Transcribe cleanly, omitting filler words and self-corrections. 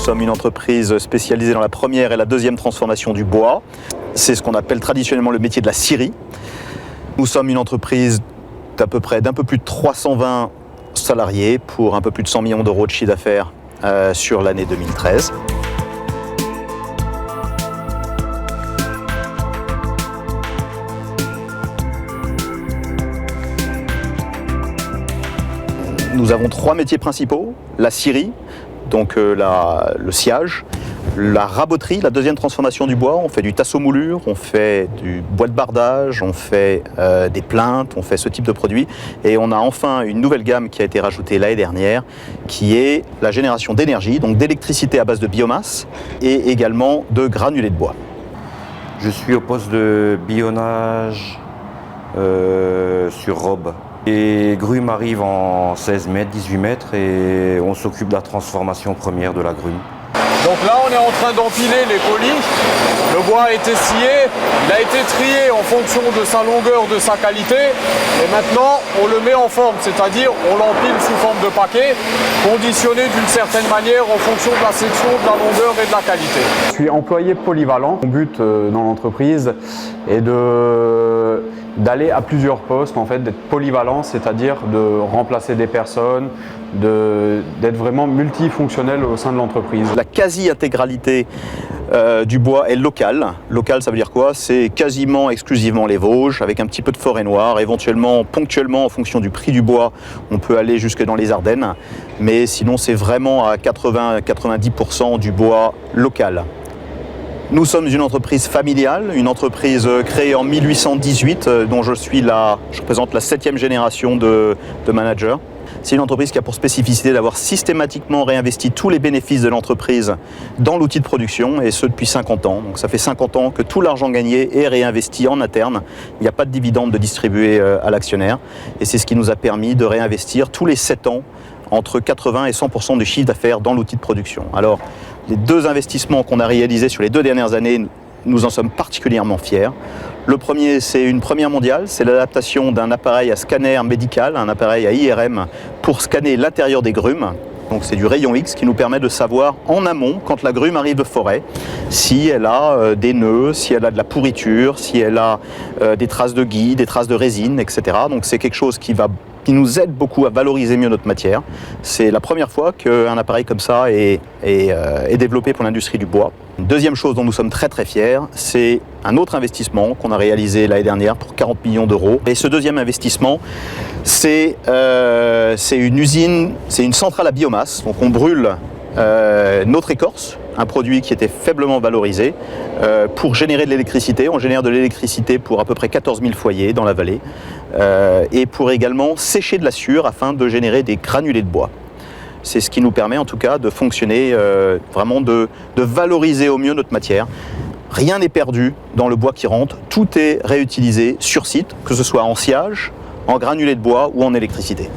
sommes une entreprise spécialisée dans la première et la deuxième transformation du bois. C'est ce qu'on appelle traditionnellement le métier de la scierie. Nous sommes une entreprise d'un peu plus de 320 salariés pour un peu plus de 100 millions d'euros de chiffre d'affaires sur l'année 2013. Nous avons 3 métiers principaux, la scierie, donc le sciage, la raboterie, la deuxième transformation du bois. On fait du tasseau-moulure, on fait du bois de bardage, on fait des plinthes, on fait ce type de produits. Et on a enfin une nouvelle gamme qui a été rajoutée l'année dernière, qui est la génération d'énergie, donc d'électricité à base de biomasse et également de granulés de bois. Je suis au poste de billonnage sur robe. Les grumes arrivent en 16 mètres, 18 mètres et on s'occupe de la transformation première de la grume. Donc là, on est en train d'empiler les polis. Le bois a été scié, il a été trié en fonction de sa longueur, de sa qualité. Et maintenant, on le met en forme, c'est-à-dire on l'empile sous forme de paquet, conditionné d'une certaine manière en fonction de la section, de la longueur et de la qualité. Je suis employé polyvalent. Mon but dans l'entreprise est d'aller à plusieurs postes, en fait, d'être polyvalent, c'est-à-dire de remplacer des personnes, d'être vraiment multifonctionnel au sein de l'entreprise. La quasi-intégralité du bois est locale. Local, ça veut dire quoi? C'est quasiment exclusivement les Vosges, avec un petit peu de Forêt-Noire, éventuellement, ponctuellement, en fonction du prix du bois, on peut aller jusque dans les Ardennes, mais sinon c'est vraiment à 80-90% du bois local. Nous sommes une entreprise familiale, une entreprise créée en 1818, dont je représente la 7e génération de managers. C'est une entreprise qui a pour spécificité d'avoir systématiquement réinvesti tous les bénéfices de l'entreprise dans l'outil de production, et ce depuis 50 ans. Donc ça fait 50 ans que tout l'argent gagné est réinvesti en interne. Il n'y a pas de dividende de distribuer à l'actionnaire. Et c'est ce qui nous a permis de réinvestir tous les 7 ans entre 80 et 100% du chiffre d'affaires dans l'outil de production. Alors, les 2 investissements qu'on a réalisés sur les 2 dernières années, nous en sommes particulièrement fiers. Le premier, c'est une première mondiale, c'est l'adaptation d'un appareil à scanner médical, un appareil à IRM pour scanner l'intérieur des grumes. Donc c'est du rayon X qui nous permet de savoir en amont, quand la grume arrive de forêt, si elle a des nœuds, si elle a de la pourriture, si elle a des traces de gui, des traces de résine, etc. Donc c'est quelque chose qui nous aide beaucoup à valoriser mieux notre matière. C'est la première fois qu'un appareil comme ça est développé pour l'industrie du bois. Une deuxième chose dont nous sommes très très fiers, c'est un autre investissement qu'on a réalisé l'année dernière pour 40 millions d'euros. Et ce deuxième investissement, c'est une usine, c'est une centrale à biomasse. Donc on brûle notre écorce, un produit qui était faiblement valorisé, pour générer de l'électricité. On génère de l'électricité pour à peu près 14 000 foyers dans la vallée, et pour également sécher de la sueur afin de générer des granulés de bois. C'est ce qui nous permet en tout cas de fonctionner, vraiment de valoriser au mieux notre matière. Rien n'est perdu dans le bois qui rentre, tout est réutilisé sur site, que ce soit en sciage, en granulés de bois ou en électricité.